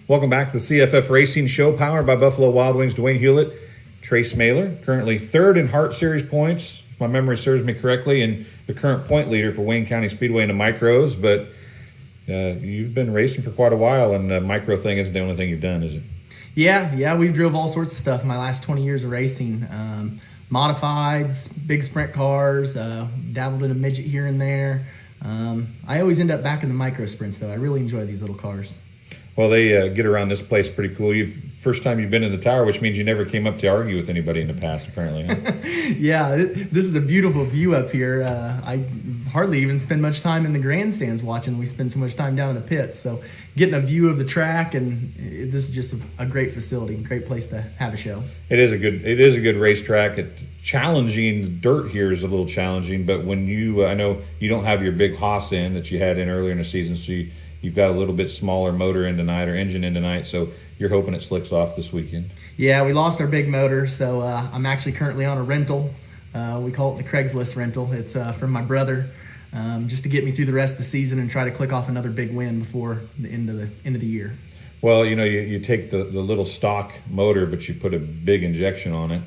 Welcome back to the CFF Racing Show, powered by Buffalo Wild Wings. Dwayne Hewlett, Tres Mehler, currently third in HART Series points, if my memory serves me correctly, and the current point leader for Wayne County Speedway in the micros. But you've been racing for quite a while, and the micro thing isn't the only thing you've done, is it? Yeah, we've drove all sorts of stuff in my last 20 years of racing. Modifieds, big sprint cars, dabbled in a midget here and there. I always end up back in the micro sprints, though. I really enjoy these little cars. Well, they get around this place pretty cool. First time you've been in the tower, which means you never came up to argue with anybody in the past, apparently. Huh? Yeah, this is a beautiful view up here. I hardly even spend much time in the grandstands watching. We spend so much time down in the pits. So getting a view of the track, and this is just a great facility, great place to have a show. It is a good racetrack. It's challenging. The dirt here is a little challenging, but when I know you don't have your big Haas in that you had in earlier in the season, so you've got a little bit smaller motor in tonight or engine in tonight, so you're hoping it slicks off this weekend. Yeah, we lost our big motor, so I'm actually currently on a rental. We call it the Craigslist rental. It's from my brother, just to get me through the rest of the season and try to click off another big win before the end of the year. Well, you take the little stock motor, but you put a big injection on it.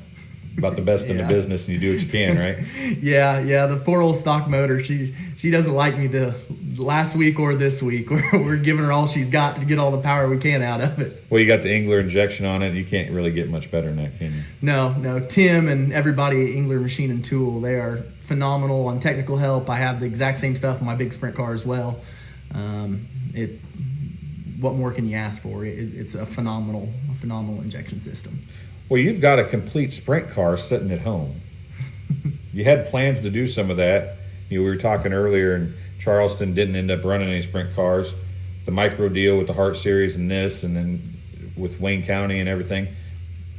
About the best in the business, and you do what you can, right? Yeah. The poor old stock motor. She doesn't like me the last week or this week. We're giving her all she's got to get all the power we can out of it. Well, you got the Engler injection on it. You can't really get much better than that, can you? No. Tim and everybody at Engler Machine and Tool, they are phenomenal on technical help. I have the exact same stuff in my big sprint car as well. What more can you ask for? It's a phenomenal injection system. Well, you've got a complete sprint car sitting at home. You had plans to do some of that. We were talking earlier, and Charleston didn't end up running any sprint cars. The micro deal with the HART Series and this, and then with Wayne County and everything,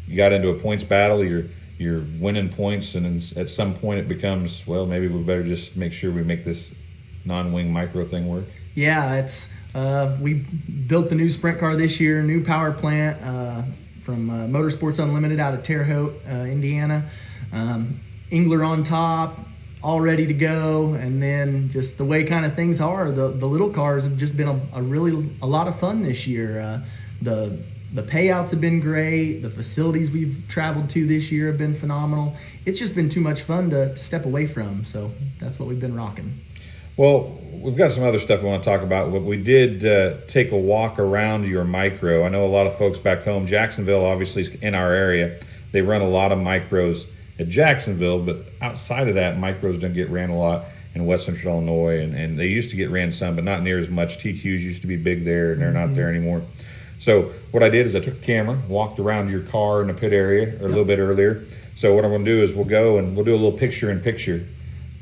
you got into a points battle. You're winning points, and then at some point it becomes, well, maybe we better just make sure we make this non-wing micro thing work. Yeah, it's we built the new sprint car this year, new power plant. From Motorsports Unlimited out of Terre Haute, Indiana. Engler on top, all ready to go, and then just the way kind of things are, the little cars have just been a lot of fun this year. The payouts have been great. The facilities we've traveled to this year have been phenomenal. It's just been too much fun to step away from, so that's what we've been rocking. Well, we've got some other stuff we want to talk about. But we did take a walk around your micro. I know a lot of folks back home, Jacksonville obviously is in our area. They run a lot of micros at Jacksonville, but outside of that, micros don't get ran a lot in West Central Illinois. And they used to get ran some, but not near as much. TQs used to be big there, and they're not there anymore. So what I did is I took a camera, walked around your car in the pit area a little bit earlier. So what I'm going to do is we'll go and we'll do a little picture-in-picture,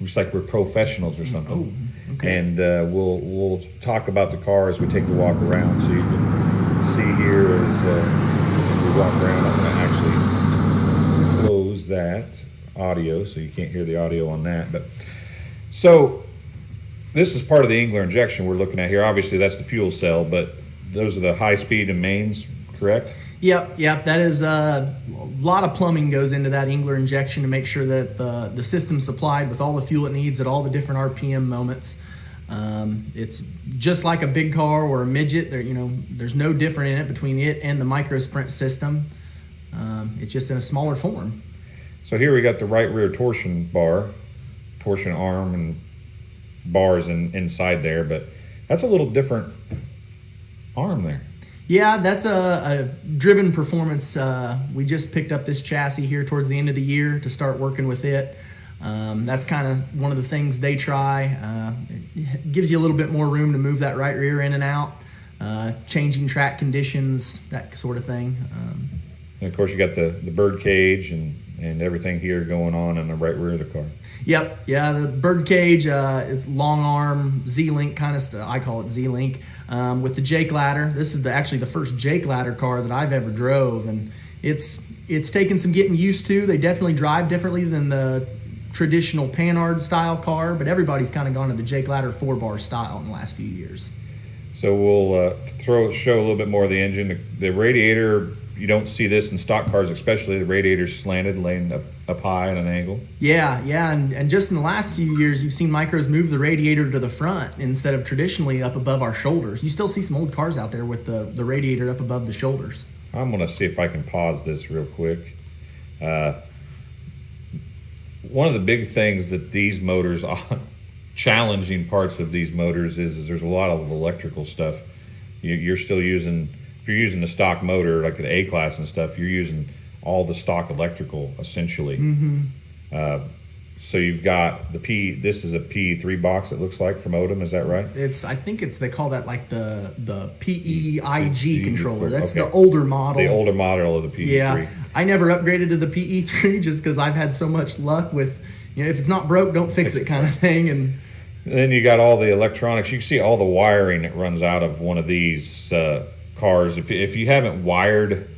just like we're professionals or something. Oh, okay. And we'll talk about the car as we take the walk around, so you can see here as we walk around. I'm going to actually close that audio, so you can't hear the audio on that. But so this is part of the Engler injection we're looking at here. Obviously, that's the fuel cell, but those are the high speed and mains, correct? Yep. That is a lot of plumbing goes into that Engler injection to make sure that the system's supplied with all the fuel it needs at all the different RPM moments. It's just like a big car or a midget. There's no different in it between it and the micro sprint system. It's just in a smaller form. So here we got the right rear torsion arm and bars inside there, but that's a little different arm there. Yeah, that's a driven performance. We just picked up this chassis here towards the end of the year to start working with it. That's kind of one of the things they try. It gives you a little bit more room to move that right rear in and out, changing track conditions, that sort of thing. And of course, you got the bird cage and everything here going on in the right rear of the car. Yep, yeah, the bird cage, it's long arm, Z-Link kind of stuff. I call it Z-Link. With the Jake ladder, this is actually the first Jake ladder car that I've ever drove, and it's taken some getting used to. They definitely drive differently than the traditional Panhard style car, but everybody's kind of gone to the Jake ladder 4-bar style in the last few years. So we'll show a little bit more of the engine. The radiator you don't see this in stock cars, especially the radiator's slanted, laying up high at an angle. Yeah, and just in the last few years, you've seen micros move the radiator to the front instead of traditionally up above our shoulders. You still see some old cars out there with the radiator up above the shoulders. I'm going to see if I can pause this real quick. One of the big things that these motors, challenging parts of these motors is there's a lot of electrical stuff. You're still using, if you're using the stock motor, like an A-class and stuff, you're using all the stock electrical, essentially. So you've got this is a P3 box, it looks like, from Odom, is that right? I think they call that like the PEIG controller. That's okay. The older model. The older model of the PE3. Yeah, I never upgraded to the PE3 just because I've had so much luck with, if it's not broke, don't fix it kind of thing. And then you got all the electronics. You can see all the wiring that runs out of one of these cars. If you haven't wired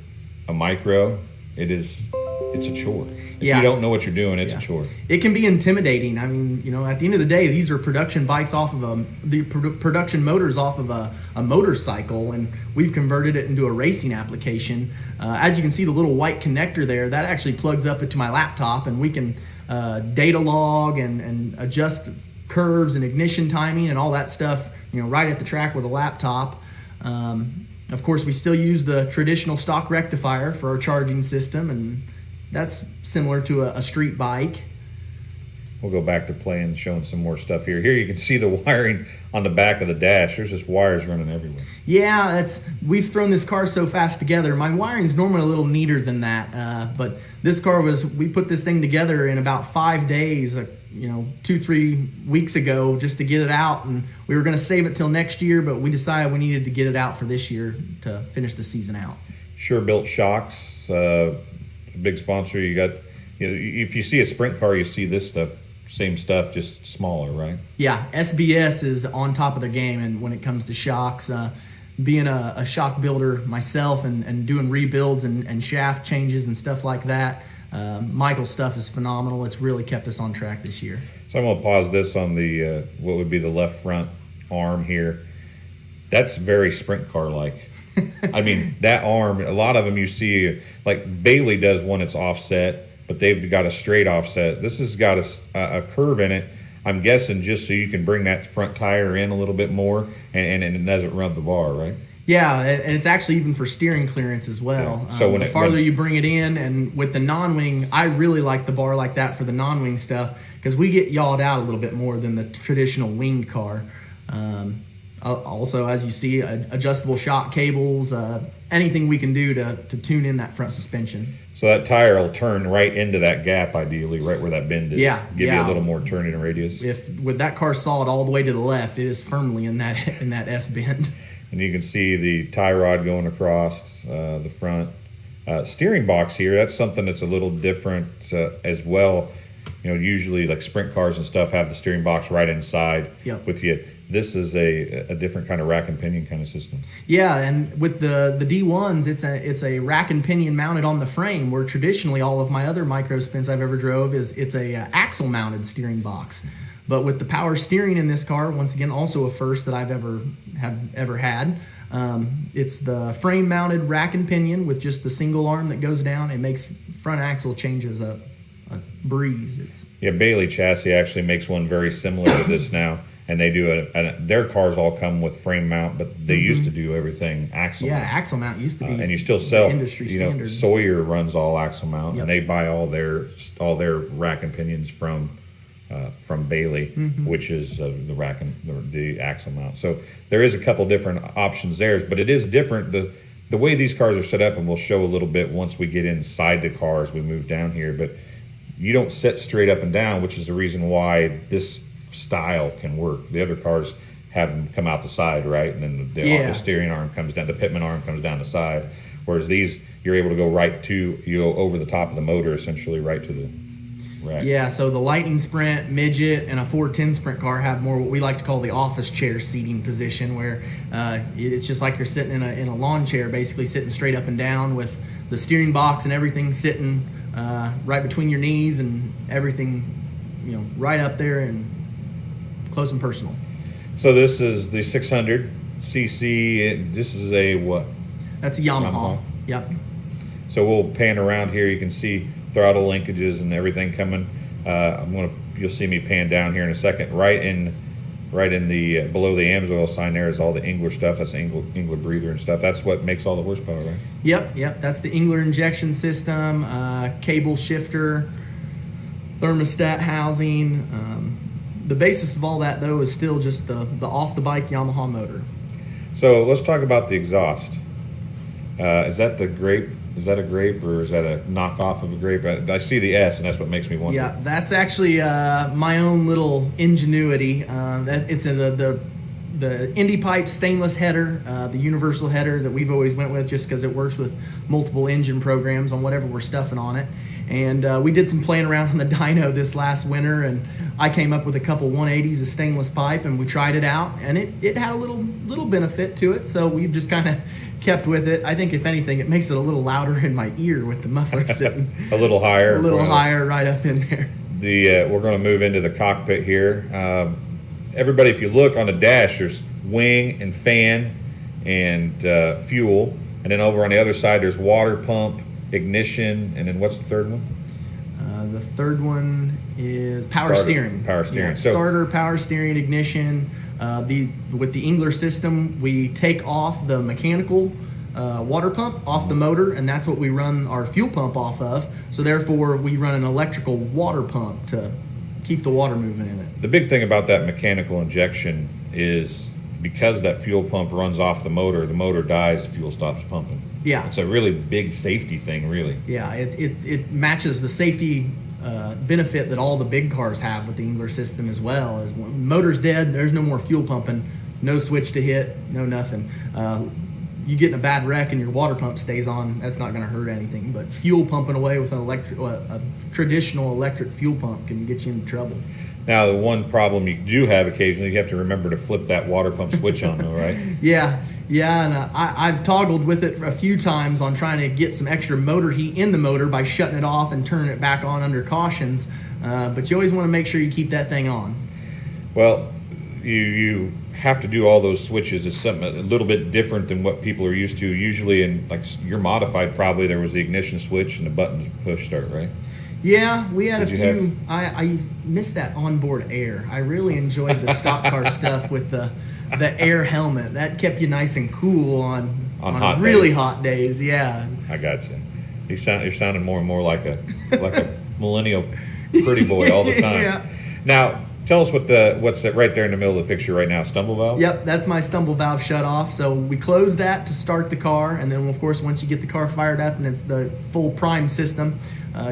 a micro, it's a chore. If you don't know what you're doing, it's a chore. It can be intimidating. I mean, at the end of the day, these are production bikes off of production motors off of a motorcycle, and we've converted it into a racing application. As you can see, the little white connector there, that actually plugs up into my laptop, and we can data log and adjust curves and ignition timing and all that stuff, right at the track with a laptop. Of course, we still use the traditional stock rectifier for our charging system, and that's similar to a street bike. We'll go back to playing, showing some more stuff here. Here you can see the wiring on the back of the dash. There's just wires running everywhere. Yeah, we've thrown this car so fast together. My wiring's normally a little neater than that, but this car we put this thing together in about 5 days, 2-3 weeks ago, just to get it out, and we were going to save it till next year, but we decided we needed to get it out for this year to finish the season out. Sure Built Shocks, big sponsor. You got, if you see a sprint car, you see this stuff, same stuff, just smaller, right? Yeah, SBS is on top of their game, and when it comes to shocks, being a shock builder myself and doing rebuilds and shaft changes and stuff like that, Michael's stuff is phenomenal. It's really kept us on track this year. So I'm going to pause this on the what would be the left front arm here. That's very sprint car like. I mean, that arm, a lot of them you see, like Bailey does one, it's offset, but they've got a straight offset. This has got a curve in it, I'm guessing just so you can bring that front tire in a little bit more and it doesn't rub the bar, right? Yeah, and it's actually even for steering clearance as well. Yeah. So the farther you bring it in, and with the non-wing, I really like the bar like that for the non-wing stuff because we get yawed out a little bit more than the traditional winged car. Also, as you see, adjustable shock cables, anything we can do to tune in that front suspension. So that tire will turn right into that gap, ideally, right where that bend is. Give you a little more turning radius. With that car solid all the way to the left, it is firmly in that S bend. And you can see the tie rod going across the front. Steering box here, that's something that's a little different as well. Usually like sprint cars and stuff have the steering box right inside with you. This is a different kind of rack and pinion kind of system. Yeah, and with the D1s, it's a rack and pinion mounted on the frame, where traditionally all of my other micro spins I've ever drove it's a axle mounted steering box. But with the power steering in this car, once again, also a first that I've ever had. It's the frame mounted rack and pinion with just the single arm that goes down. It makes front axle changes a breeze. Bailey Chassis actually makes one very similar to this now. And they do their cars all come with frame mount, but they used to do everything axle mount. Yeah, axle mount used to be and you still sell industry standard. Sawyer runs all axle mount, and they buy all their rack and pinions from Bailey, which is the rack and the axle mount. So there is a couple different options there, but it is different. The way these cars are set up, and we'll show a little bit once we get inside the car as we move down here, but you don't sit straight up and down, which is the reason why this style can work. The other cars have them come out the side, right? And then the steering arm comes down, the pitman arm comes down the side. Whereas these, you're able to go over the top of the motor, essentially right to the rack. Yeah, so the Lightning Sprint, Midget, and a 410 Sprint car have more what we like to call the office chair seating position, where it's just like you're sitting in a lawn chair, basically sitting straight up and down with the steering box and everything sitting right between your knees and everything, right up there and close and personal. So this is the 600cc. This is a what? That's a Yamaha. Yep. So we'll pan around here. You can see throttle linkages and everything coming. You'll see me pan down here in a second. Right in the below the AMSOIL sign there is all the Engler stuff. That's the Engler breather and stuff. That's what makes all the horsepower, right? Yep. That's the Engler injection system, cable shifter, thermostat housing. The basis of all that, though, is still just the off-the-bike Yamaha motor. So let's talk about the exhaust. Is that the grape? Is that a grape, or is that a knockoff of a grape? I see the S, and that's what makes me wonder. Yeah, that's actually my own little ingenuity. It's the Indy Pipe stainless header, the universal header that we've always went with just because it works with multiple engine programs on whatever we're stuffing on it. And we did some playing around on the dyno this last winter, and I came up with a couple 180s of stainless pipe, and we tried it out, and it had a little benefit to it, so we've just kind of kept with it. I think if anything, it makes it a little louder in my ear with the muffler sitting a little higher. A little higher right up in there. We're going to move into the cockpit here. Everybody, if you look on the dash, there's wing and fan and fuel, and then over on the other side there's water pump, ignition, and then what's the third one? The third one is power steering. Power steering. Yeah, starter, power steering, ignition. With the Engler system, we take off the mechanical water pump off the motor, and that's what we run our fuel pump off of. So therefore, we run an electrical water pump to keep the water moving in it. The big thing about that mechanical injection is because that fuel pump runs off the motor dies, the fuel stops pumping. Yeah. It's a really big safety thing, really. Yeah, it matches the safety benefit that all the big cars have with the Engler system as well. As when motor's dead, there's no more fuel pumping, no switch to hit, no nothing. You get in a bad wreck and your water pump stays on, that's not going to hurt anything. But fuel pumping away with a traditional electric fuel pump can get you into trouble. Now, the one problem you do have occasionally, you have to remember to flip that water pump switch on, though, right? Yeah, and I've toggled with it a few times on trying to get some extra motor heat in the motor by shutting it off and turning it back on under cautions. But you always want to make sure you keep that thing on. Well, you have to do all those switches. It's something a little bit different than what people are used to. Usually, in like your modified, probably there was the ignition switch and the button to push start, right? Yeah, we had a few. I missed that onboard air. I really enjoyed the stock car stuff with the air helmet. That kept you nice and cool on hot really days. Hot days. Yeah. I got you. You're sounding more and more like a millennial pretty boy all the time. Yeah. Now, tell us what's that right there in the middle of the picture right now? Stumble valve? Yep, that's my stumble valve shut off. So we close that to start the car, and then of course once you get the car fired up and it's the full prime system,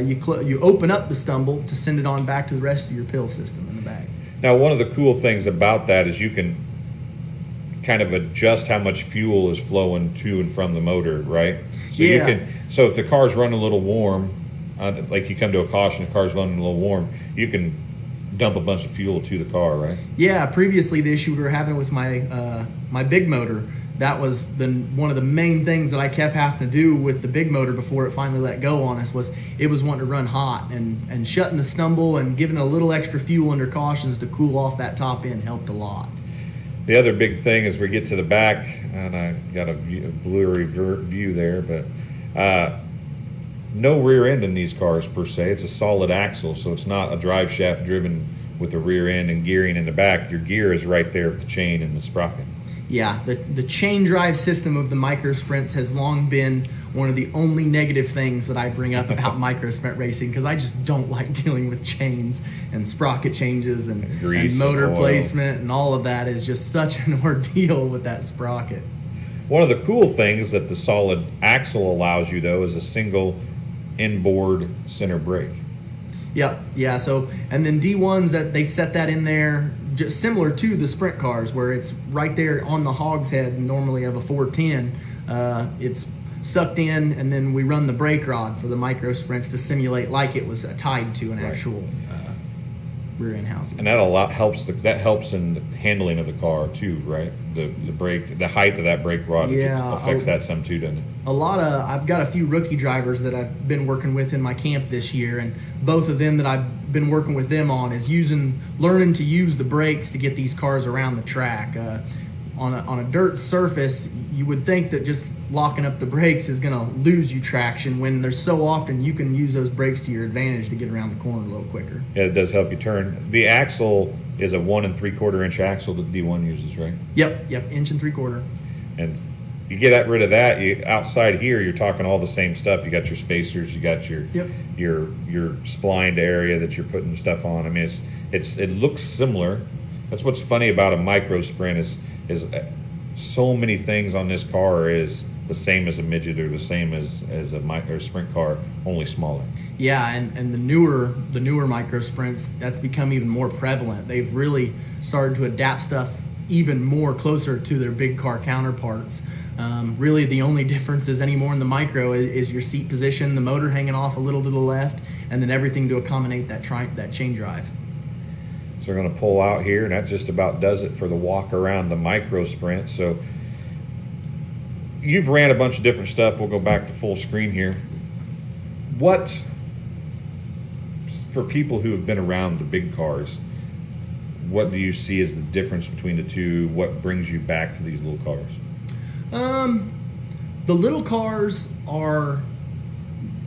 you open up the stumble to send it on back to the rest of your pill system in the back. Now, one of the cool things about that is you can kind of adjust how much fuel is flowing to and from the motor, right? So yeah. So if the car's running a little warm, like you come to a caution, the car's running a little warm, you can dump a bunch of fuel to the car, right? Yeah, previously the issue we were having with my big motor, that was one of the main things that I kept having to do with the big motor before it finally let go on us was it was wanting to run hot, and shutting the stumble and giving a little extra fuel under cautions to cool off that top end helped a lot. The other big thing is we get to the back, and I got a blurry view there, but no rear end in these cars per se. It's a solid axle, so it's not a drive shaft driven with the rear end and gearing in the back. Your gear is right there with the chain and the sprocket. Yeah, the chain drive system of the micro sprints has long been one of the only negative things that I bring up about micro sprint racing, because I just don't like dealing with chains and sprocket changes and motor placement, and all of that is just such an ordeal with that sprocket. One of the cool things that the solid axle allows you, though, is a single inboard center brake. Yep. Yeah. So, and then D1s, that they set that in there just similar to the sprint cars, where it's right there on the hogshead normally of a 410. It's sucked in, and then we run the brake rod for the micro sprints to simulate like it was tied to an actual rear end housing. And that helps in the handling of the car too, right? The brake, the height of that brake rod affects that some too, doesn't it? I've got a few rookie drivers that I've been working with in my camp this year, and both of them that I've been working with them on is learning to use the brakes to get these cars around the track. on a dirt surface, you would think that just locking up the brakes is going to lose you traction, when there's so often you can use those brakes to your advantage to get around the corner a little quicker. Yeah, it does help you turn. The axle is a 1 3/4 inch axle that D1 uses, right? Yep, 1 3/4. And you get rid of that. Outside here, you're talking all the same stuff. You got your spacers, you got your splined area that you're putting stuff on. I mean, it looks similar. That's what's funny about a micro sprint is so many things on this car is the same as a midget or the same as a sprint car, only smaller. Yeah, and the newer micro sprints, that's become even more prevalent. They've really started to adapt stuff even more closer to their big car counterparts. Really, the only differences anymore in the micro is your seat position, the motor hanging off a little to the left, and then everything to accommodate that chain drive. So we're going to pull out here, and that just about does it for the walk around the micro sprint. So you've ran a bunch of different stuff. We'll go back to full screen here. What, for people who have been around the big cars, what do you see as the difference between the two? What brings you back to these little cars? The little cars are,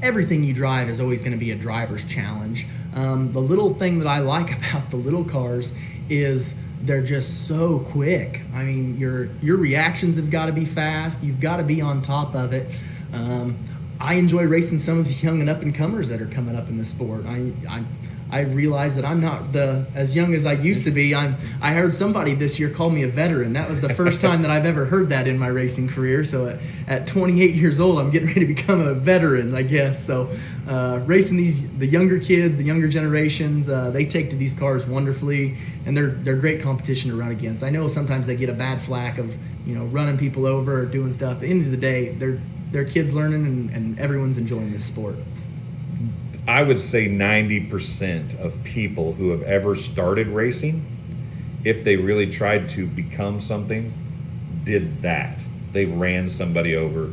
everything you drive is always going to be a driver's challenge. The little thing that I like about the little cars is they're just so quick. I mean, your reactions have got to be fast. You've got to be on top of it. I enjoy racing some of the young and up-and-comers that are coming up in the sport. I realize that I'm not as young as I used to be. I heard somebody this year call me a veteran. That was the first time that I've ever heard that in my racing career. So at 28 years old, I'm getting ready to become a veteran, I guess. So racing the younger kids, the younger generations, they take to these cars wonderfully, and they're great competition to run against. I know sometimes they get a bad flack of running people over or doing stuff. At the end of the day, they're kids learning, and everyone's enjoying this sport. I would say 90% of people who have ever started racing, if they really tried to become something, did that. They ran somebody over,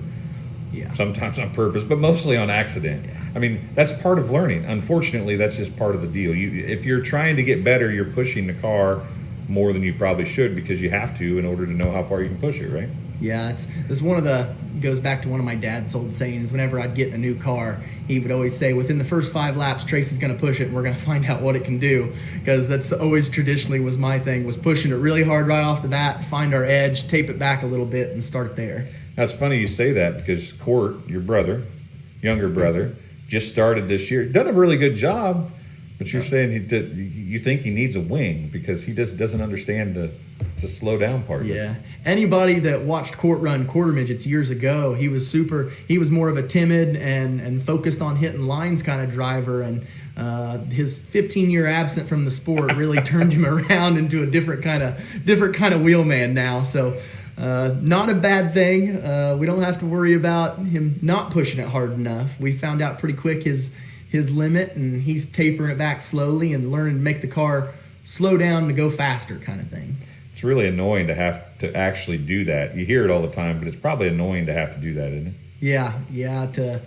sometimes on purpose, but mostly on accident. Yeah. I mean, that's part of learning. Unfortunately, that's just part of the deal. If you're trying to get better, you're pushing the car more than you probably should, because you have to in order to know how far you can push it, right? Yeah, it's goes back to one of my dad's old sayings. Whenever I'd get a new car, he would always say, within the first 5 laps, Trace is going to push it, and we're going to find out what it can do. Because that's always traditionally was my thing, was pushing it really hard right off the bat, find our edge, tape it back a little bit, and start there. Now, it's funny you say that, because Court, your younger brother, just started this year. Done a really good job, but you're saying you think he needs a wing because he just doesn't understand the slow down part. Yeah. Anybody that watched Court run quarter midgets years ago, he was more of a timid and focused on hitting lines kind of driver, and his 15-year absence from the sport really turned him around into a different kind of wheelman now. So not a bad thing. We don't have to worry about him not pushing it hard enough. We found out pretty quick his limit, and he's tapering it back slowly and learning to make the car slow down to go faster kind of thing. It's really annoying to have to actually do that. You hear it all the time, but it's probably annoying to have to do that, isn't it? Yeah, to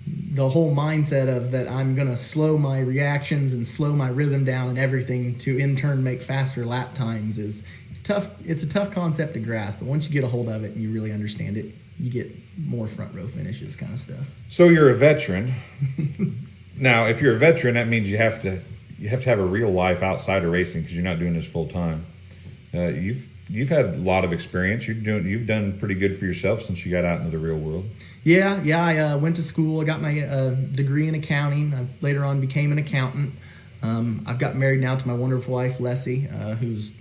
the whole mindset of that I'm going to slow my reactions and slow my rhythm down and everything to in turn make faster lap times is tough. It's a tough concept to grasp, but once you get a hold of it and you really understand it, you get more front row finishes kind of stuff. So you're a veteran. Now, if you're a veteran, that means you have to have a real life outside of racing, because you're not doing this full time. You've had a lot of experience. You've done pretty good for yourself since you got out into the real world. Yeah. I went to school. I got my degree in accounting. I later on became an accountant. I've got married now to my wonderful wife, Leslie, who's,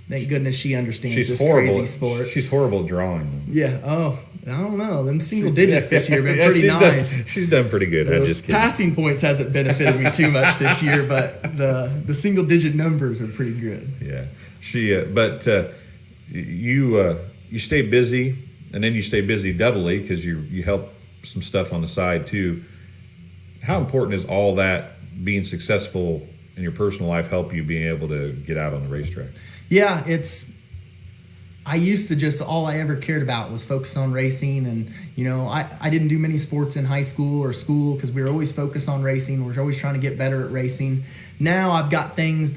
thank goodness, she understands this crazy sport. She's horrible at drawing, though. Yeah. Oh, I don't know. Them single digits this year have been pretty nice. She's done pretty good. I'm just kidding. Passing points hasn't benefited me too much this year, but the single digit numbers are pretty good. Yeah. You stay busy, and then you stay busy doubly because you help some stuff on the side too. How important is all that being successful in your personal life help you being able to get out on the racetrack? Yeah, I used to just, all I ever cared about was focus on racing, and I didn't do many sports in high school or school because we were always focused on racing. We're always trying to get better at racing. Now I've got things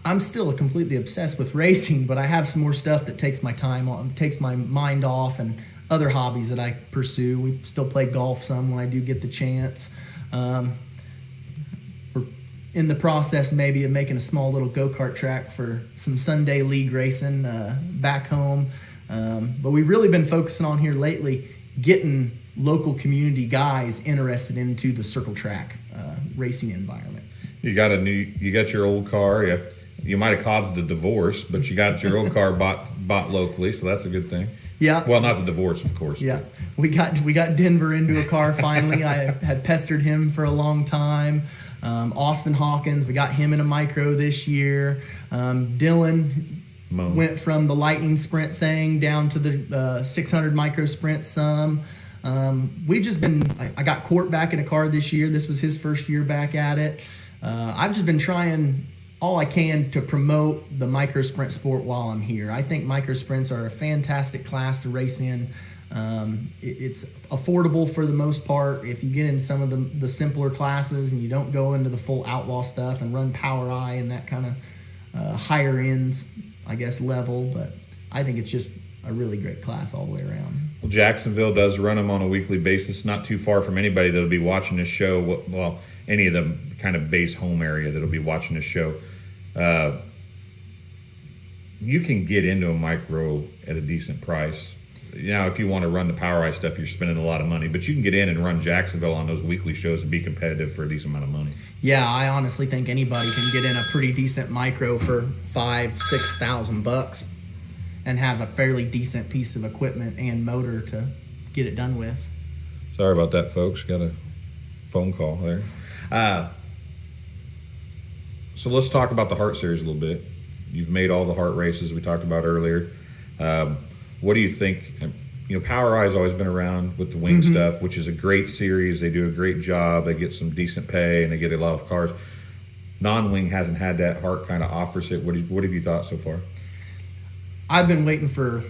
I'm still completely obsessed with racing, but I have some more stuff that takes my time on, takes my mind off, and other hobbies that I pursue. We still play golf some when I do get the chance. We're in the process maybe of making a small little go-kart track for some Sunday league racing back home. But we've really been focusing on here lately getting local community guys interested into the circle track racing environment. You got your old car. You might have caused the divorce, but you got your old car bought locally, so that's a good thing. Yeah. Well, not the divorce, of course. Yeah. We got Denver into a car finally. I had pestered him for a long time. Austin Hawkins, we got him in a micro this year. Dylan went from the lightning sprint thing down to the 600 micro sprint some. We've just been, I got Court back in a car this year. This was his first year back at it. I've just been trying all I can to promote the micro sprint sport while I'm here. I think micro sprints are a fantastic class to race in. It's affordable for the most part. If you get in some of the simpler classes and you don't go into the full outlaw stuff and run Power I and that kind of higher end, I guess, level, but I think it's just a really great class all the way around. Well, Jacksonville does run them on a weekly basis, not too far from anybody that'll be watching this show. Well, any of the kind of base home area that'll be watching this show. You can get into a micro at a decent price. Now, if you want to run the Power I stuff, you're spending a lot of money, but you can get in and run Jacksonville on those weekly shows and be competitive for a decent amount of money. Yeah, I honestly think anybody can get in a pretty decent micro for $5,000-6,000 and have a fairly decent piece of equipment and motor to get it done with. Sorry about that, folks. Got a phone call there. So let's talk about the HART series a little bit. You've made all the HART races we talked about earlier. What do you think? You know, Power I has always been around with the wing stuff, which is a great series. They do a great job. They get some decent pay, and they get a lot of cars. Non-wing hasn't had that. HART kind of offers it. What have you thought so far? I've been waiting for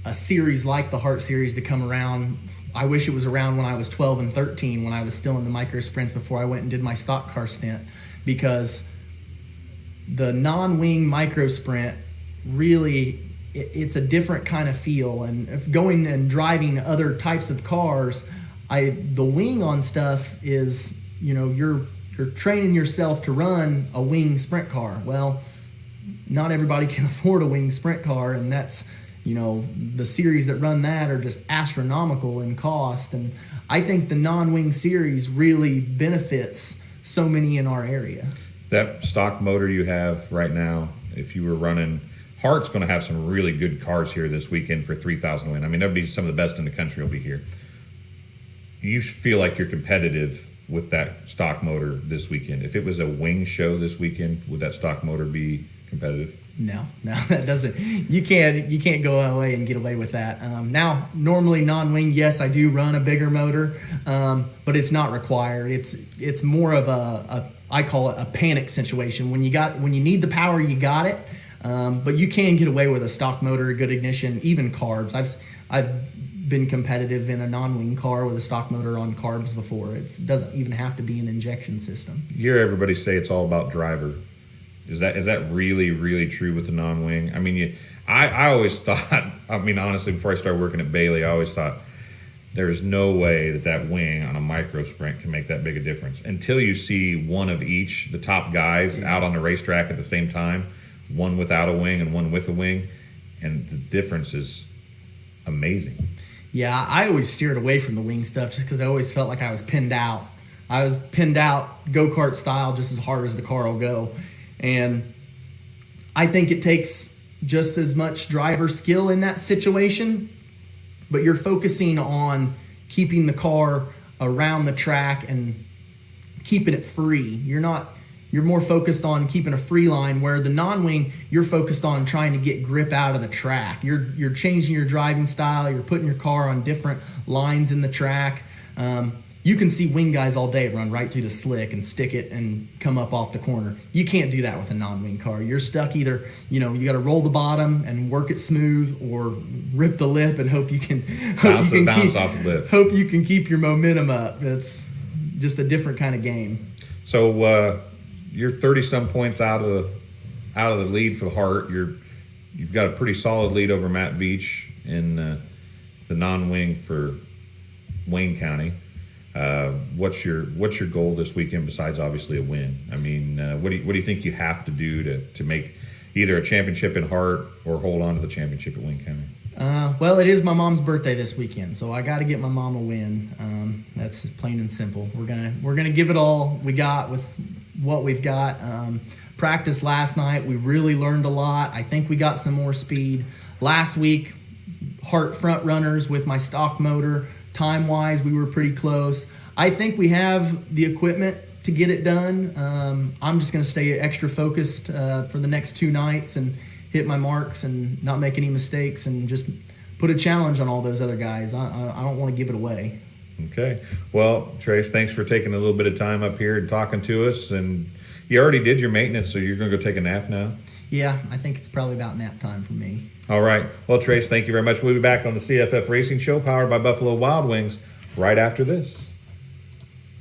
a series like the HART series to come around. I wish it was around when I was 12 and 13, when I was still in the micro sprints before I went and did my stock car stint, because the non-wing micro sprint really, it's a different kind of feel. And if going and driving other types of cars, the wing on stuff is, you know, you're training yourself to run a wing sprint car. Well, not everybody can afford a wing sprint car, and that's, you know, the series that run that are just astronomical in cost. And I think the non-wing series really benefits so many in our area. That stock motor you have right now, if you were running, HART's going to have some really good cars here this weekend for 3,000 win. I mean, that'll be some of the best in the country will be here. You feel like you're competitive with that stock motor this weekend. If it was a wing show this weekend, would that stock motor be competitive? No, that doesn't. You can't go away and get away with that. Now, normally non-wing, yes, I do run a bigger motor, but it's not required. It's more of I call it a panic situation. When you need the power, you got it. But you can get away with a stock motor, a good ignition, even carbs. I've been competitive in a non-wing car with a stock motor on carbs before. It doesn't even have to be an injection system. You hear everybody say it's all about driver. Is that really, really true with the non-wing? I mean, I always thought, I mean, honestly, before I started working at Bailey, I always thought there's no way that wing on a micro sprint can make that big a difference until you see one of each, the top guys out on the racetrack at the same time, one without a wing and one with a wing, and the difference is amazing. Yeah, I always steered away from the wing stuff just because I always felt like I was pinned out. I was pinned out go-kart style just as hard as the car will go. And I think it takes just as much driver skill in that situation, but you're focusing on keeping the car around the track and keeping it free. You're more focused on keeping a free line, where the non-wing, you're focused on trying to get grip out of the track. You're changing your driving style. You're putting your car on different lines in the track. You can see wing guys all day run right through the slick and stick it and come up off the corner. You can't do that with a non-wing car. You're stuck either, you got to roll the bottom and work it smooth, or rip the lip and hope you can bounce off the lip. Hope you can keep your momentum up. It's just a different kind of game. So you're 30-some points out of out of the lead for the HART. You've got a pretty solid lead over Matt Veach in the non-wing for Wayne County. What's your goal this weekend besides obviously a win? I mean, what do you think you have to do to make either a championship in HART or hold on to the championship at Wayne County? Well, it is my mom's birthday this weekend, so I got to get my mom a win. That's plain and simple. We're gonna give it all we got with what we've got. Practice last night, we really learned a lot. I think we got some more speed. Last week, HART front runners with my stock motor. Time-wise, we were pretty close. I think we have the equipment to get it done. I'm just going to stay extra focused for the next 2 nights and hit my marks and not make any mistakes and just put a challenge on all those other guys. I don't want to give it away. Okay. Well, Trace, thanks for taking a little bit of time up here and talking to us. And you already did your maintenance, so you're going to go take a nap now? Yeah, I think it's probably about nap time for me. All right. Well, Trace, thank you very much. We'll be back on the CFF Racing Show, powered by Buffalo Wild Wings, right after this.